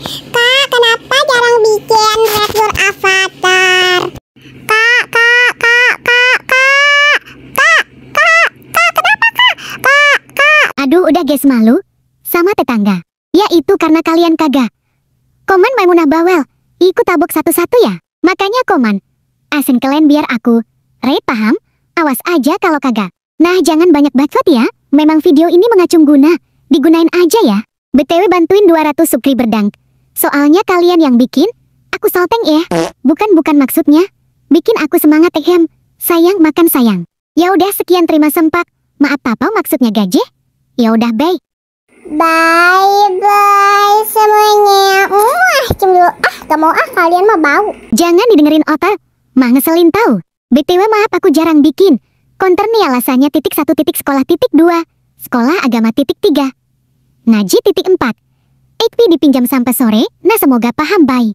Kak, kenapa jarang bikin Red Door Avatar? Kak, kenapa kak? Aduh, udah guys, malu sama tetangga. Ya itu karena kalian kagak komen Maimunah bawel, ikut tabok satu-satu ya. Makanya komen asin kalian biar aku rate, paham? Awas aja kalau kagak. Nah, jangan banyak bacot ya. Memang video ini mengacung guna, digunain aja ya. BTW bantuin 200 subscriber dang. Soalnya kalian yang bikin aku salteng ya. Bukan maksudnya bikin aku semangat ehem. Sayang makan sayang. Ya udah sekian, terima sempak. Maaf tapau maksudnya gaje. Ya udah bye. Bye semuanya. Cemburu gak mau kalian mah bau. Jangan didengerin otak, mah ngeselin tau. BTW maaf aku jarang bikin konten nih alasannya .1 .sekolah.2 sekolah agama .3 ngaji .4 XP dipinjam sampai sore. Nah semoga paham, bye.